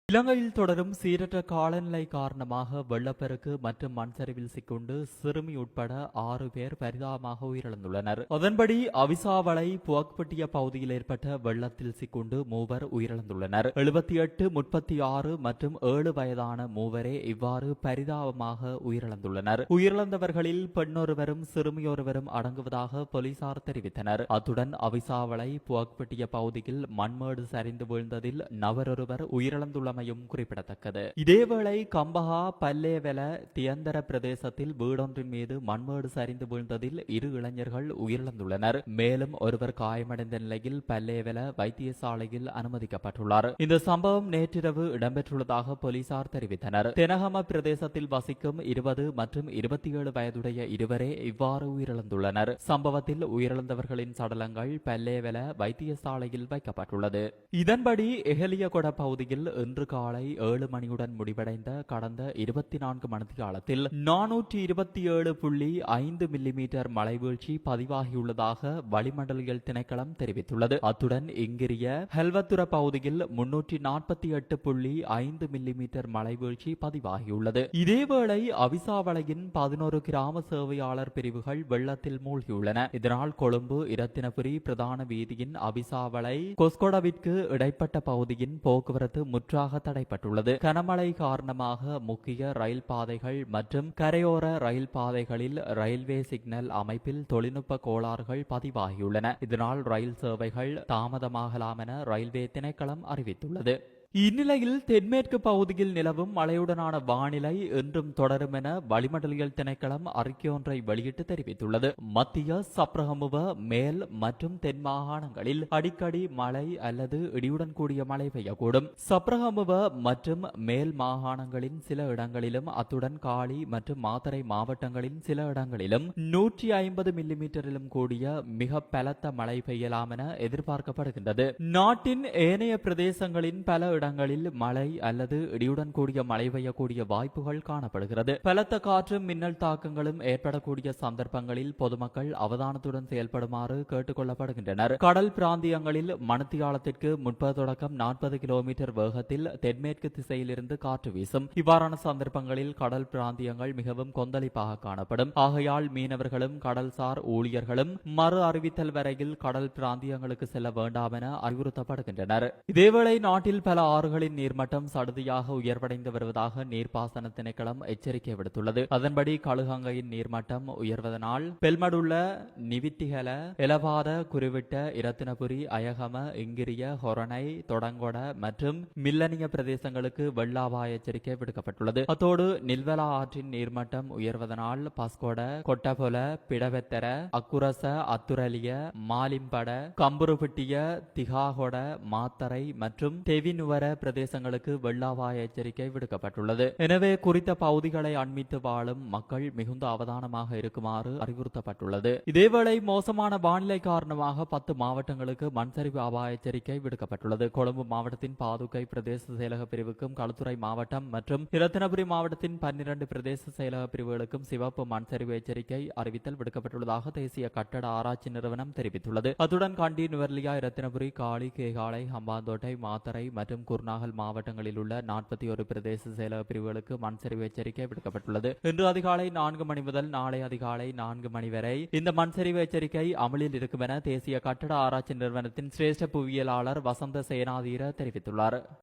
இலங்கையில் தொடரும் சீரற்ற காலநிலை காரணமாக வெள்ளப்பெருக்கு மற்றும் மண் சரிவில் சிக்குண்டு சிறுமி உட்பட 6 பேர் பரிதாபமாக உயிரிழந்துள்ளனர். அதன்படி அவிசாவளை புவக்பட்டிய பகுதியில் ஏற்பட்ட வெள்ளத்தில் சிக்குண்டு மூவர் உயிரிழந்துள்ளனர். 78, 36 மற்றும் 7 வயதான மூவரே இவ்வாறு பரிதாபமாக உயிரிழந்துள்ளனர். உயிரிழந்தவர்களில் பெண்ணொருவரும் சிறுமியொருவரும் அடங்குவதாக போலீசார் தெரிவித்தனர். அத்துடன் அவிசாவளை புவக்பட்டிய பகுதியில் மண்மேடு சரிந்து வீழ்ந்ததில் நபரொருவர் உயிரிழந்துள்ள குறிப்பிடத்தக்கது. இதேவேளை கம்பஹா பல்லேவெல தியந்தர பிரதேசத்தில் வீடொன்றின் மீது மண்மேடு சரிந்து வீழ்ந்ததில் 2 இளைஞர்கள் உயிரிழந்துள்ளனர். மேலும் ஒருவர் காயமடைந்த நிலையில் பல்லேவெல வைத்தியசாலையில் அனுமதிக்கப்பட்டுள்ளார். இந்த சம்பவம் நேற்றிரவு இடம்பெற்றுள்ளதாக போலீசார் தெரிவித்தனர். தெனகம பிரதேசத்தில் வசிக்கும் 20 மற்றும் 27 வயதுடைய இருவரே இவ்வாறு உயிரிழந்துள்ளனர். சம்பவத்தில் உயிரிழந்தவர்களின் சடலங்கள் பல்லேவெல வைத்தியசாலையில் வைக்கப்பட்டுள்ளது. இதன்படி எஹலியகொட பகுதியில் இன்று காலை 7 மணியுடன் முடிவடைந்த கடந்த 24 மணித்தியாலத்தில் 427.5 மில்லிமீட்டர் மழை வீழ்ச்சி பதிவாகியுள்ளதாக வளிமண்டலியல் திணைக்களம் தெரிவித்துள்ளது. அத்துடன் இங்கிரிய ஹெல்வத்துர பகுதியில் 348.5 மில்லிமீட்டர் மழை வீழ்ச்சி பதிவாகியுள்ளது. இதேவேளை அவிசாவளையின் 11 கிராம சேவையாளர் பிரிவுகள் வெள்ளத்தில் மூழ்கியுள்ளன. இதனால் கொழும்பு இரத்தினபுரி பிரதான வீதியின் அவிசாவளை கொஸ்கொடவிற்கு இடைப்பட்ட பகுதியின் போக்குவரத்து முற்றாக தடைப்பட்டுள்ளது. கனமழை காரணமாக முக்கிய ரயில் பாதைகள் மற்றும் கரையோர ரயில் பாதைகளில் ரயில்வே சிக்னல் அமைப்பில் தொழில்நுட்ப கோளாறுகள் பதிவாகியுள்ளன. இதனால் ரயில் சேவைகள் தாமதமாகலாம் என ரயில்வே திணைக்களம் அறிவித்துள்ளது. இந்நிலையில் தென்மேற்கு பகுதியில் நிலவும் மழையுடனான வானிலை இன்றும் தொடரும் என வளிமண்டலியல் திணைக்களம் அறிக்கையொன்றை வெளியிட்டு தெரிவித்துள்ளது. மத்திய சப்ரகமுவ மேல் மற்றும் தென் மாகாணங்களில் அடிக்கடி மழை அல்லது இடியுடன் கூடிய மழை பெய்யக்கூடும். சப்ரகமுவ மற்றும் மேல் மாகாணங்களின் சில இடங்களிலும் அத்துடன் காலி மற்றும் மாத்தறை மாவட்டங்களின் சில இடங்களிலும் 150 மில்லிமீட்டரிலும் கூடிய மிக பலத்த மழை பெய்யலாம் என எதிர்பார்க்கப்படுகின்றது. நாட்டின் ஏனைய பிரதேசங்களின் பல இடங்களில் மழை அல்லது இடியுடன் கூடிய மழை பெய்யக்கூடிய வாய்ப்புகள் காணப்படுகிறது. பலத்த காற்றும் மின்னல் தாக்கங்களும் ஏற்படக்கூடிய சந்தர்ப்பங்களில் பொதுமக்கள் அவதானத்துடன் செயல்படுமாறு கேட்டுக் கொள்ளப்படுகின்றனர். கடல் பிராந்தியங்களில் மணித்தியாலத்திற்கு 30 தொடக்கம் 40 கிலோமீட்டர் வேகத்தில் தென்மேற்கு திசையிலிருந்து காற்று வீசும். இவ்வாறான சந்தர்ப்பங்களில் கடல் பிராந்தியங்கள் மிகவும் கொந்தளிப்பாக காணப்படும். ஆகையால் மீனவர்களும் கடல்சார் ஊழியர்களும் மறு அறிவித்தல் வரையில் கடல் பிராந்தியங்களுக்கு செல்ல வேண்டாம் என அறிவுறுத்தப்படுகின்றனர். இதேவேளை நாட்டில் பல ஆறுகளின் நீர்மட்டம் சடுதியாக உயர்வடைந்து வருவதாக நீர்ப்பாசன திணைக்களம் எச்சரிக்கை விடுத்துள்ளது. அதன்படி கழுகங்கையின் நீர்மட்டம் உயர்வதனால் பெல்மடுள்ள நிவித்திகல எலவாத குருவிட்ட இரத்தினபுரி அயகம இங்கிரிய ஹொரணை தொடங்கொட மற்றும் மில்லனிய பிரதேசங்களுக்கு வெள்ள அபாய எச்சரிக்கை விடுக்கப்பட்டுள்ளது. அத்தோடு நில்வலா ஆற்றின் நீர்மட்டம் உயர்வதனால் பஸ்கொட கொட்டபொல பிடவெத்தர அக்குரச அத்துரலிய மாலிம்பட கம்புருபிட்டிய திகாகொட மாத்தரை மற்றும் தெவினுவர பிரதேசங்களுக்கு வெள்ள அபாய எச்சரிக்கை விடுக்கப்பட்டுள்ளது. எனவே குறித்த பகுதிகளை அண்மித்து வாழும் மக்கள் மிகுந்த அவதானமாக இருக்குமாறு அறிவுறுத்தப்பட்டுள்ளது. இதேவேளை மோசமான வானிலை காரணமாக 10 மாவட்டங்களுக்கு மண்சரிவு அபாய எச்சரிக்கை விடுக்கப்பட்டுள்ளது. கொழும்பு மாவட்டத்தின் பாதுகை பிரதேச செயலக பிரிவுக்கும் களுத்துறை மாவட்டம் மற்றும் இரத்தினபுரி மாவட்டத்தின் 12 பிரதேச செயலக பிரிவுகளுக்கும் சிவப்பு மண்சரிவு எச்சரிக்கை அறிவித்தல் விடுக்கப்பட்டுள்ளதாக தேசிய கட்டட ஆராய்ச்சி நிறுவனம் தெரிவித்துள்ளது. அத்துடன் கண்டி, நுவர்லியா, இரத்தினபுரி, காலி, கேகாலை, ஹம்பாந்தோட்டை, மாத்தரை மற்றும் குர்நாகல் மாவட்டங்களில் உள்ள 41 பிரதேச செயலக பிரிவுகளுக்கு மண் சரிவு எச்சரிக்கை விடுக்கப்பட்டுள்ளது. இன்று அதிகாலை 4 மணி முதல் நாளை அதிகாலை 4 மணி வரை இந்த மண் சரிவு எச்சரிக்கை அமலில் இருக்கும் என தேசிய கட்டட ஆராய்ச்சி நிறுவனத்தின் சிரேஷ்ட புவியியலாளர் வசந்த சேனாதீர தெரிவித்துள்ளார்.